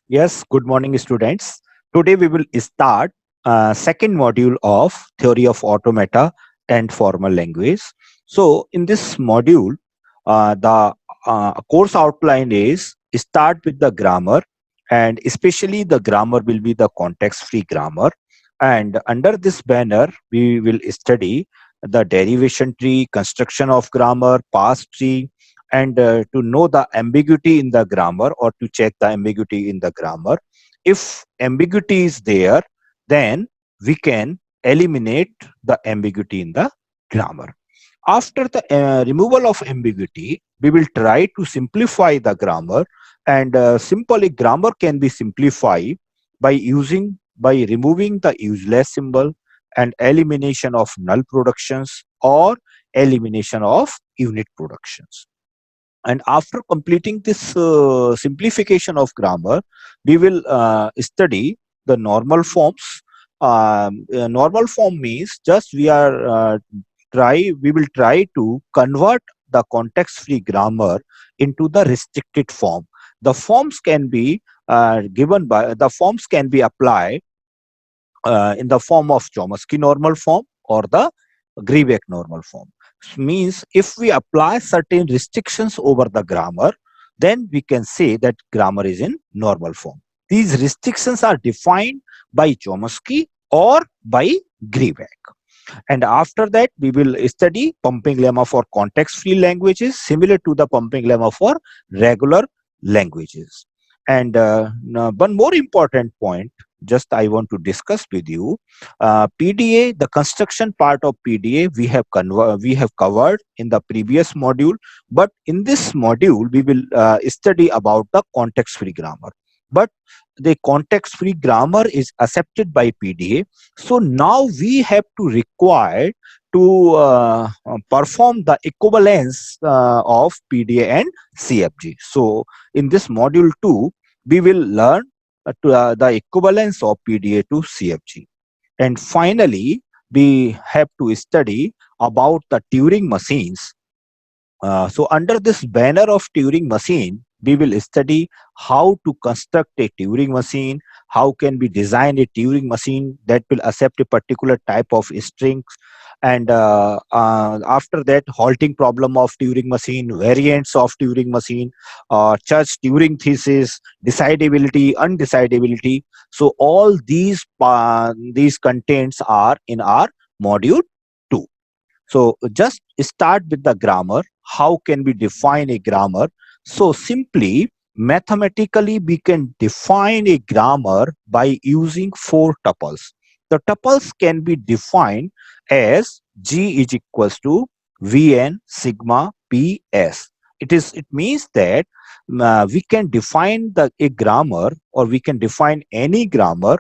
Yes, good morning, students. Today we will start second module of theory of automata and formal language. So, in this module, the course outline is start with the grammar, and especially the grammar will be the context-free grammar. And under this banner, we will study the derivation tree, construction of grammar, parse tree, and to know the ambiguity in the grammar or to check the ambiguity in the grammar. If ambiguity is there, then we can eliminate the ambiguity in the grammar. After the removal of ambiguity, we will try to simplify the grammar, and simply grammar can be simplified by removing the useless symbol and elimination of null productions or elimination of unit productions. And after completing this simplification of grammar, we will study the normal forms. Normal form means just we will try to convert the context free grammar into the restricted form. The forms can be the forms can be applied in the form of Chomsky normal form or the Grebeck normal form. Means if we apply certain restrictions over the grammar, then we can say that grammar is in normal form. These restrictions are defined by Chomsky or by Grebeck. And after that, we will study pumping lemma for context-free languages, similar to the pumping lemma for regular languages. And now one more important point, just I want to discuss with you. PDA, the construction part of PDA, we have covered in the previous module, but in this module, we will study about the context-free grammar. But the context-free grammar is accepted by PDA, so now we have to require to perform the equivalence of PDA and CFG. So in this module 2, we will learn the equivalence of PDA to CFG. And finally, we have to study about the Turing machines. So under this banner of Turing machine, we will study how to construct a Turing machine, how can we design a Turing machine that will accept a particular type of strings, and after that, halting problem of Turing machine, variants of Turing machine, church Turing thesis, decidability, undecidability. So all these contents are in our module 2. So just start with the grammar. How can we define a grammar? So simply, mathematically, we can define a grammar by using four tuples. The tuples can be defined as G is equals to Vn sigma Ps. It means that we can define a grammar, or we can define any grammar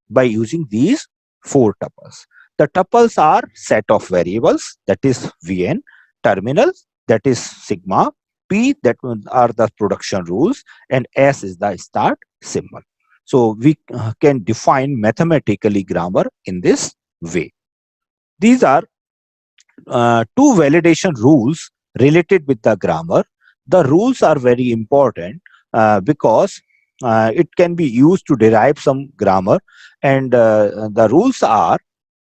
by using these four tuples. The tuples are set of variables, that is Vn, terminals, that is sigma, P, that are the production rules, and S is the start symbol. So we can define mathematically grammar in this way. These are two validation rules related with the grammar. The rules are very important because it can be used to derive some grammar, and the rules are: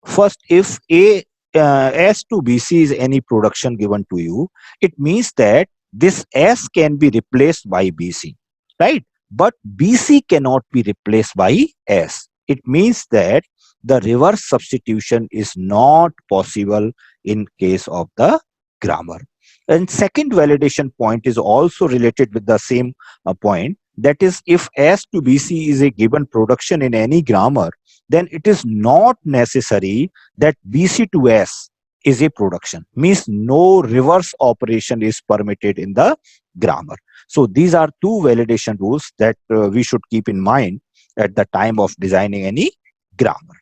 first, if a S to BC is any production given to you, it means that this S can be replaced by BC, right? But BC cannot be replaced by S. It means that the reverse substitution is not possible in case of the grammar. And second validation point is also related with the same point. That is, if S to BC is a given production in any grammar, then it is not necessary that BC to S is a production. Means no reverse operation is permitted in the grammar. So these are two validation rules that we should keep in mind at the time of designing any grammar.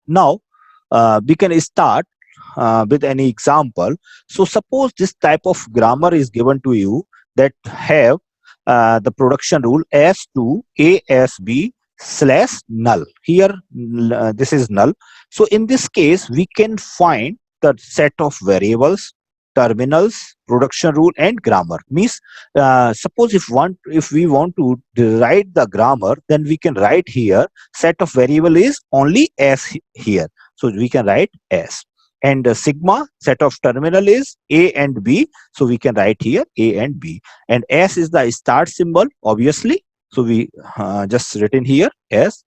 Now, we can start with any example. So suppose this type of grammar is given to you that have the production rule S2 ASB slash null. Here, this is null. So in this case, we can find the set of variables. terminals, production rule, and grammar. Means, suppose if we want to write the grammar, then we can write here set of variable is only s here. So we can write s. And sigma set of terminal is a and b. So we can write here a and b. And s is the start symbol, obviously. So we just written here s.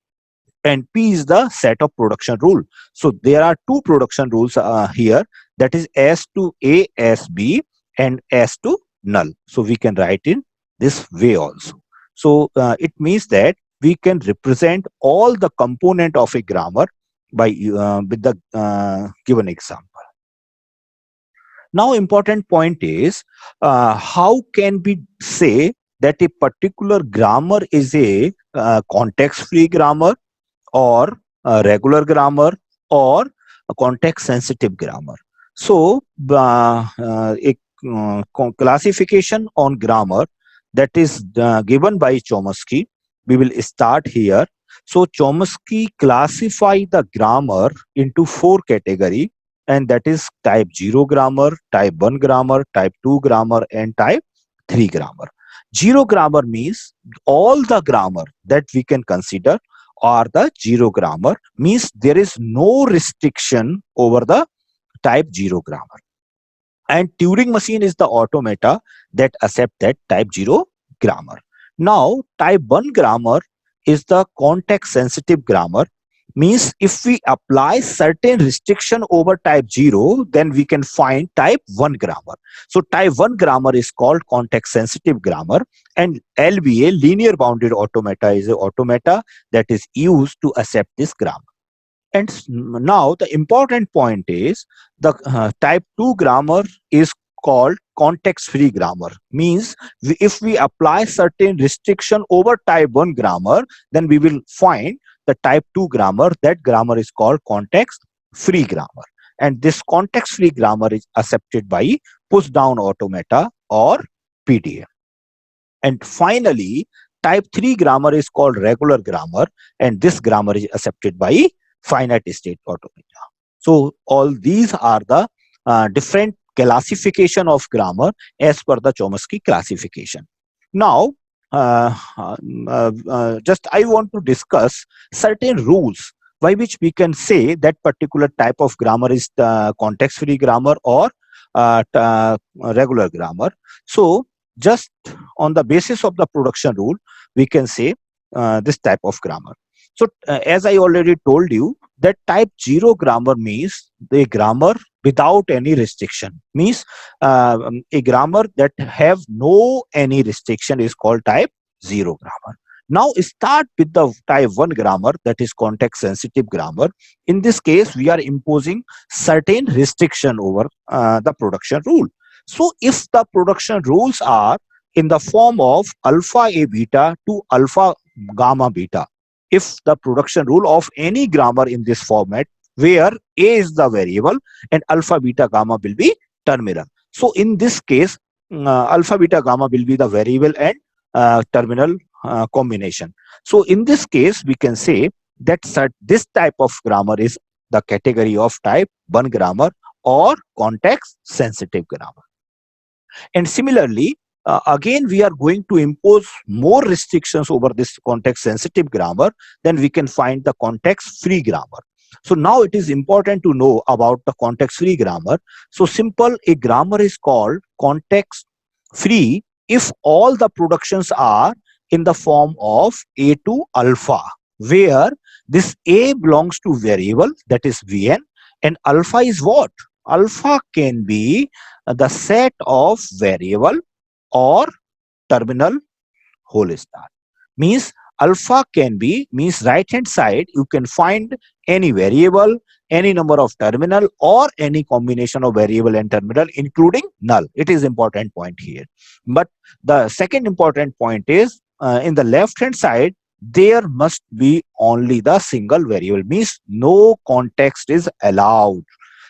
And P is the set of production rule. So there are two production rules here, that is S to A, S B, and S to null. So we can write in this way also. So it means that we can represent all the component of a grammar by with the given example. Now important point is, how can we say that a particular grammar is a context free grammar, or a regular grammar, or a context sensitive grammar. So a classification on grammar that is given by Chomsky, we will start here. So Chomsky classify the grammar into four category, and that is type 0 grammar, type 1 grammar, type 2 grammar, and type 3 grammar. 0 grammar means all the grammar that we can consider or the 0 grammar, means there is no restriction over the type 0 grammar. And Turing machine is the automata that accept that type 0 grammar. Now type 1 grammar is the context sensitive grammar, means if we apply certain restriction over type 0, then we can find type 1 grammar. So type 1 grammar is called context sensitive grammar, and LBA, linear bounded automata, is an automata that is used to accept this grammar. And now the important point is, the type 2 grammar is called context free grammar, means if we apply certain restriction over type 1 grammar, then we will find the type 2 grammar. That grammar is called context free grammar, and this context free grammar is accepted by push down automata or PDA. And finally, type 3 grammar is called regular grammar, and this grammar is accepted by finite state automata. So all these are the different classification of grammar as per the Chomsky classification. Now, just I want to discuss certain rules by which we can say that particular type of grammar is context free grammar or regular grammar. So just on the basis of the production rule, we can say this type of grammar. So as I already told you, that type 0 grammar means the grammar without any restriction, means a grammar that have no any restriction is called type 0 grammar. Now start with the type 1 grammar, that is context sensitive grammar. In this case, we are imposing certain restriction over the production rule. So if the production rules are in the form of alpha a beta to alpha gamma beta, if the production rule of any grammar in this format, where a is the variable and alpha beta gamma will be terminal. So in this case, alpha beta gamma will be the variable and terminal combination. So in this case, we can say that this type of grammar is the category of type 1 grammar or context sensitive grammar. And similarly, again, we are going to impose more restrictions over this context sensitive grammar, then we can find the context free grammar. So now it is important to know about the context free grammar. So simple, a grammar is called context free if all the productions are in the form of a to alpha, where this a belongs to variable, that is Vn, and alpha is what? Alpha can be the set of variable or terminal whole star. Means alpha can be, means right hand side you can find any variable, any number of terminal, or any combination of variable and terminal including null. It is important point here. But the second important point is, in the left hand side there must be only the single variable, means no context is allowed.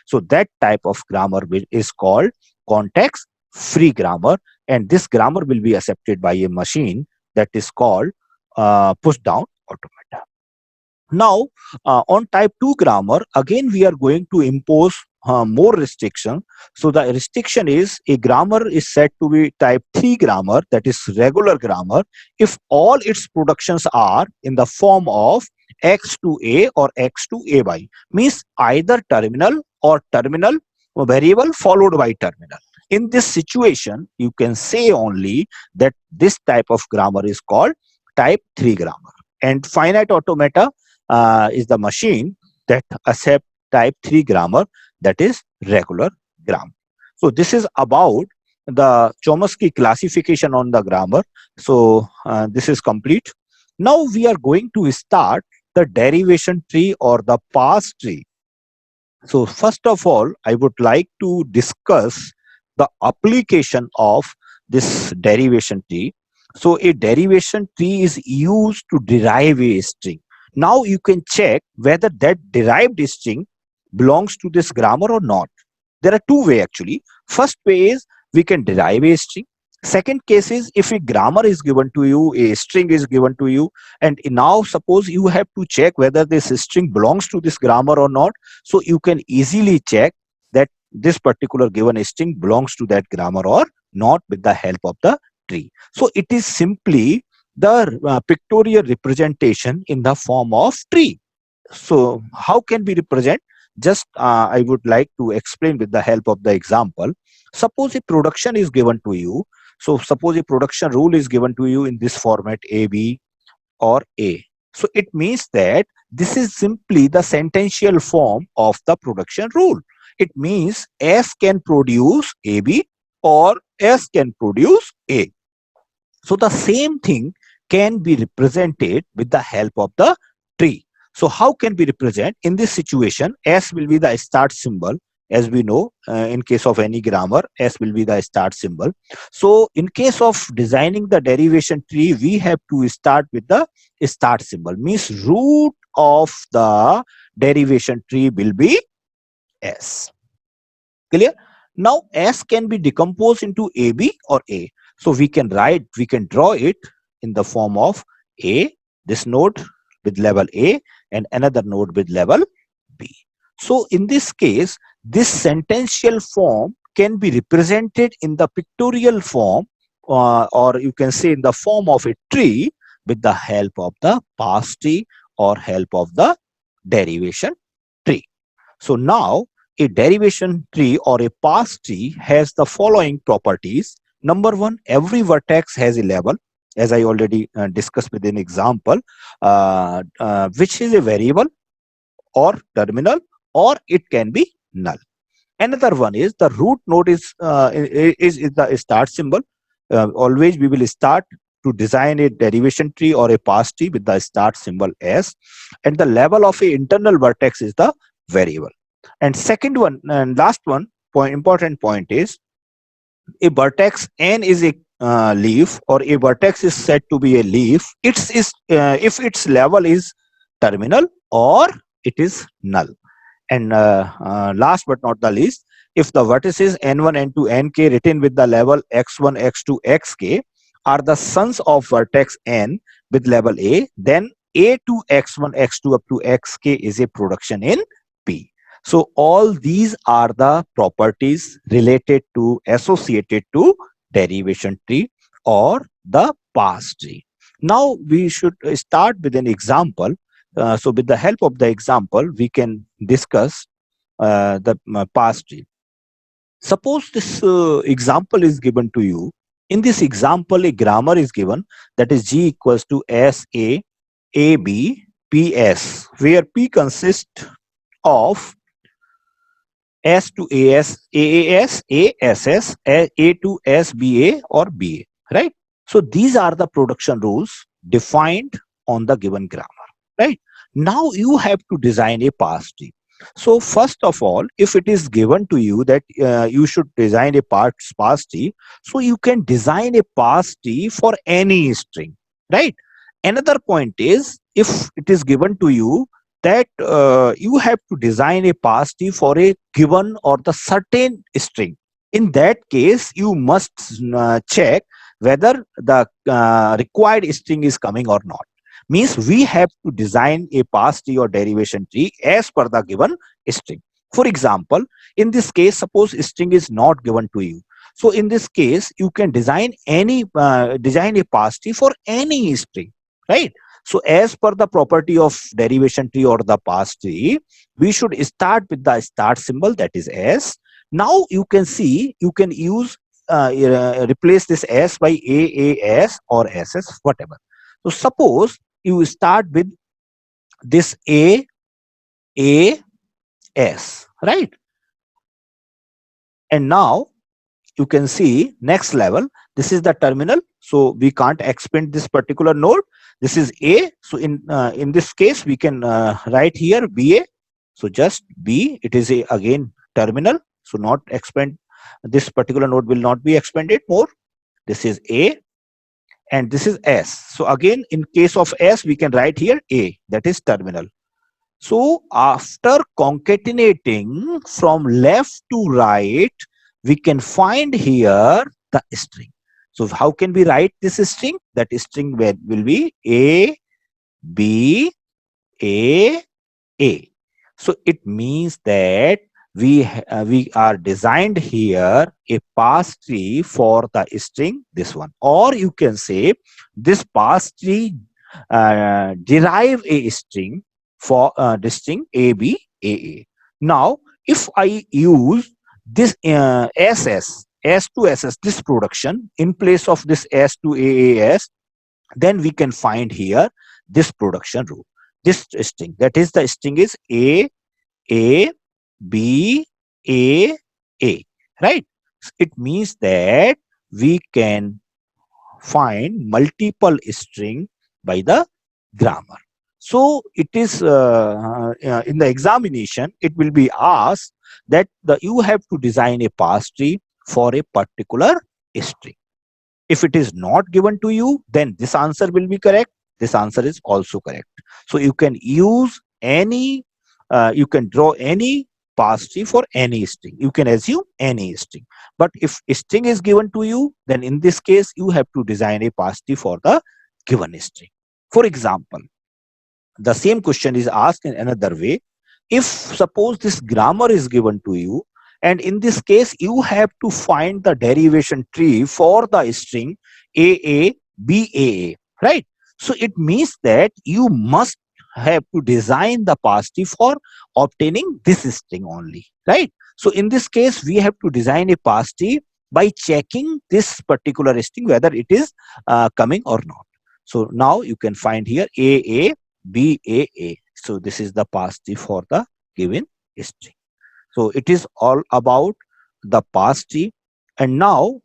So that type of grammar is called context free grammar, and this grammar will be accepted by a machine that is called push down automata. Now on type 2 grammar, again we are going to impose more restriction. So the restriction is a grammar is said to be type 3 grammar, that is regular grammar, if all its productions are in the form of x to a or x to a by, means either terminal or terminal variable followed by terminal. In this situation, you can say only that this type of grammar is called type 3 grammar. And finite automata is the machine that accept type 3 grammar, that is regular grammar. So this is about the Chomsky classification on the grammar. So this is complete. Now we are going to start the derivation tree or the parse tree. So first of all, I would like to discuss the application of this derivation tree. So a derivation tree is used to derive a string. Now you can check whether that derived string belongs to this grammar or not. There are two ways actually. First way is we can derive a string. Second case is if a grammar is given to you, a string is given to you, and now suppose you have to check whether this string belongs to this grammar or not. So you can easily check that this particular given string belongs to that grammar or not with the help of the tree. So it is simply the pictorial representation in the form of tree. So how can we represent? Just I would like to explain with the help of the example. Suppose a production is given to you. So suppose a production rule is given to you in this format a, b or a. So it means that this is simply the sentential form of the production rule. It means S can produce AB or S can produce A. So the same thing can be represented with the help of the tree. So how can we represent? In this situation, S will be the start symbol. As we know, in case of any grammar, S will be the start symbol. So in case of designing the derivation tree, we have to start with the start symbol. Means root of the derivation tree will be S. Clear? Now S can be decomposed into AB or A. So we can draw it in the form of A, this node with level A, and another node with level B. So in this case, this sentential form can be represented in the pictorial form, or you can say in the form of a tree with the help of the parse tree or help of the derivation tree. So now a derivation tree or a parse tree has the following properties. Number one, every vertex has a level, as I already discussed with an example, which is a variable or terminal, or it can be null. Another one is the root node is the start symbol. Always we will start to design a derivation tree or a parse tree with the start symbol S, and the level of a internal vertex is the variable. And second one and last one important point is a vertex n is a leaf, or a vertex is said to be a leaf. It's is if its level is terminal or it is null. And last but not the least, if the vertices n1, n2, nk written with the level x1, x2, xk are the sons of vertex n with level a, then a to x1, x2 up to xk is a production in P. So all these are the properties related to associated to derivation tree or the parse tree. Now we should start with an example. So with the help of the example, we can discuss the parse tree. Suppose this example is given to you. In this example, a grammar is given, that is G equals to SA, AB, PS, where P consists of S to AS, AAS, ASS, A to SBA or BA, right? So these are the production rules defined on the given grammar, right? Now you have to design a parse tree. So first of all, if it is given to you that you should design a parse tree, so you can design a parse tree for any string, right? Another point is, if it is given to you that you have to design a parse tree for a given or the certain string, in that case you must check whether the required string is coming or not. Means we have to design a parse tree or derivation tree as per the given string. For example, in this case, suppose string is not given to you. So in this case, you can design a pass tree for any string, right? So as per the property of derivation tree or the pass tree, we should start with the start symbol, that is s. Now you can see you can use replace this s by aas or ss, whatever. So suppose you start with this a s, right? And now you can see next level, this is the terminal, so we can't expand this particular node. This is a, so in this case we can write here ba. So just b, it is a again terminal, so not expand, this particular node will not be expanded more. This is a, and this is s. So again, in case of s, we can write here a, that is terminal. So after concatenating from left to right, we can find here the string. So how can we write this string? That string will be A, B, A. So it means that we are designed here a pass tree for the string, this one. Or you can say this pass tree derive a string for the string a b a a. Now if I use this ss s to ss, this production in place of this s to aas, then we can find here this production rule, this string, that is the string is a b a, right? It means that we can find multiple string by the grammar. So it is in the examination, it will be asked that you have to design a pass tree for a particular string. If it is not given to you, then this answer will be correct. This answer is also correct. So you can use any, you can draw any pass tree for any string. You can assume any string. But if a string is given to you, then in this case, you have to design a pass tree for the given string. For example, the same question is asked in another way. If suppose this grammar is given to you, and in this case you have to find the derivation tree for the string a baa, right? So it means that you must have to design the pass tree for obtaining this string only, right? So in this case we have to design a pass tree by checking this particular string whether it is coming or not. So now you can find here a baa. So this is the pass tree for the given string. So it is all about the pass tree. And now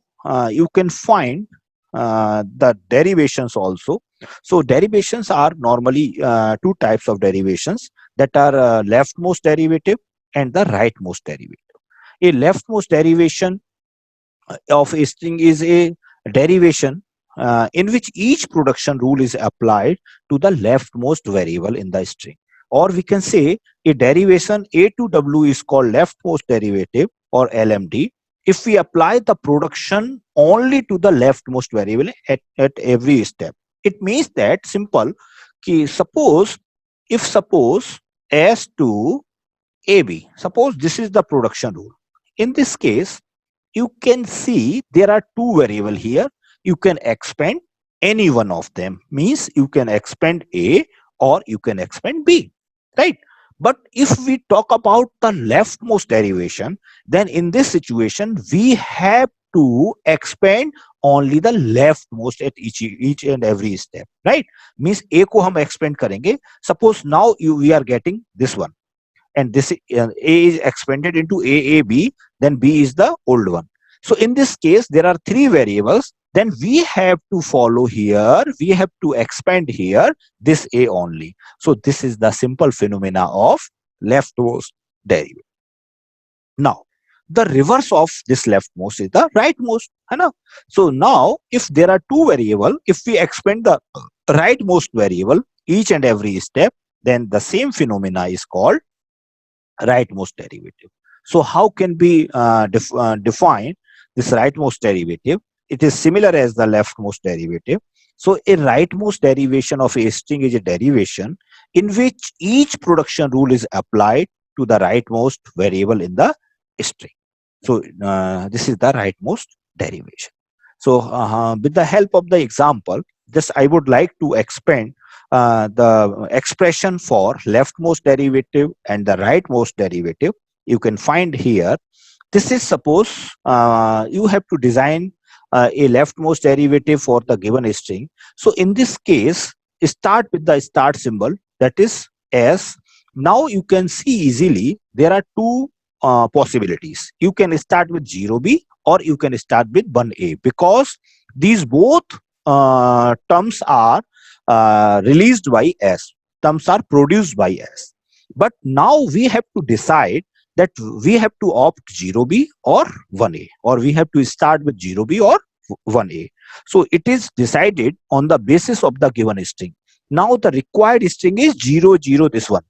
you can find the derivations also. So derivations are normally two types of derivations, that are leftmost derivative and the rightmost derivative. A leftmost derivation of a string is a derivation in which each production rule is applied to the leftmost variable in the string. Or we can say a derivation a to w is called leftmost derivative or LMD if we apply the production only to the leftmost variable at every step. It means that simple ki suppose, if suppose s to ab, suppose this is the production rule. In this case, you can see there are two variable here. You can expand any one of them, means you can expand a or you can expand b, right? But if we talk about the leftmost derivation, then in this situation we have to expand only the leftmost at each and every step, right? Means a ko hum expand karenge. Suppose now we are getting this one, and this a is expanded into aab, then b is the old one. So in this case there are three variables, then we have to follow here, we have to expand here this a only. So this is the simple phenomena of leftmost derivative. Now the reverse of this leftmost is the rightmost, है ना? So now if there are two variable, if we expand the rightmost variable each and every step, then the same phenomena is called rightmost derivative. So how can we define this rightmost derivative? It is similar as the leftmost derivative. So a rightmost derivation of a string is a derivation in which each production rule is applied to the rightmost variable in the string. So this is the rightmost derivation. So with the help of the example, just I would like to expand the expression for leftmost derivative and the rightmost derivative. You can find here. This is suppose you have to design a leftmost derivative for the given string. So in this case, start with the start symbol, that is s. Now you can see easily there are two possibilities. You can start with 0b or you can start with 1a, because these both terms are released by s, terms are produced by s. But now we have to decide that we have to opt 0b or 1a, or we have to start with 0b or 1a. So it is decided on the basis of the given string. Now the required string is 0 0, this one.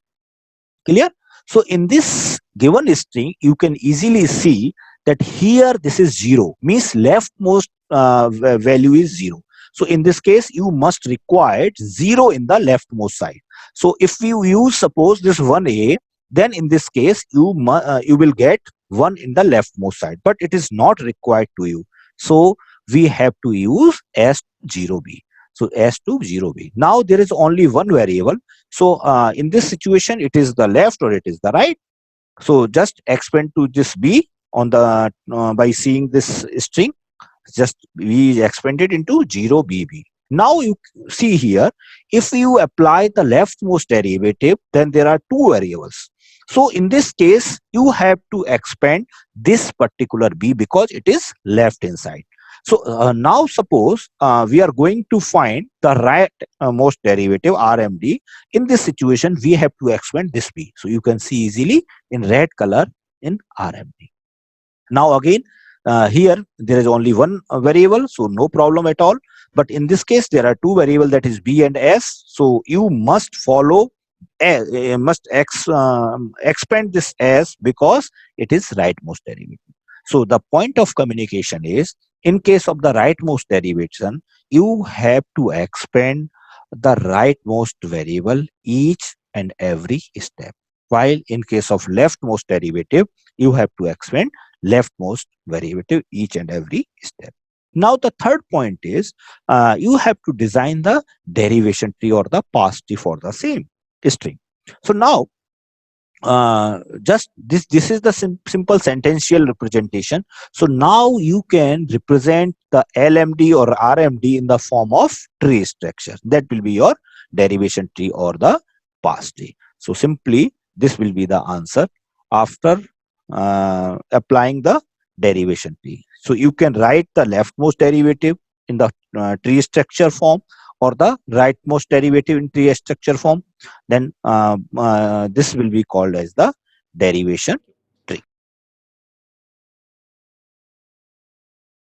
Clear? So in this given string, you can easily see that here this is 0, means leftmost value is 0. So in this case, you must require 0 in the leftmost side. So if you use suppose this 1a, then in this case you will get 1 in the leftmost side, but it is not required to you. So we have to use s0b. So s to 0b. Now there is only one variable. So in this situation, it is the left or it is the right. So just expand to this b on the by seeing this string. Just we expanded into 0bb. Now you see here, if you apply the leftmost derivative, then there are two variables. So in this case, you have to expand this particular b because it is left inside. So now suppose we are going to find the right most derivative RMD. In this situation, we have to expand this b. So you can see easily in red color in RMD. Now again, here there is only one variable, so no problem at all. But in this case, there are two variables, that is b and s. So you must follow, expand this s because it is rightmost derivative. So the point of communication is, in case of the rightmost derivation, you have to expand the rightmost variable each and every step. While in case of leftmost derivative, you have to expand leftmost derivative each and every step. Now the third point is you have to design the derivation tree or the path tree for the same string. So now just this is the simple sentential representation. So now you can represent the LMD or RMD in the form of tree structure. That will be your derivation tree or the path tree. So simply this will be the answer after applying the derivation tree. So you can write the leftmost derivative in the tree structure form or the rightmost derivative in tree structure form. Then this will be called as the derivation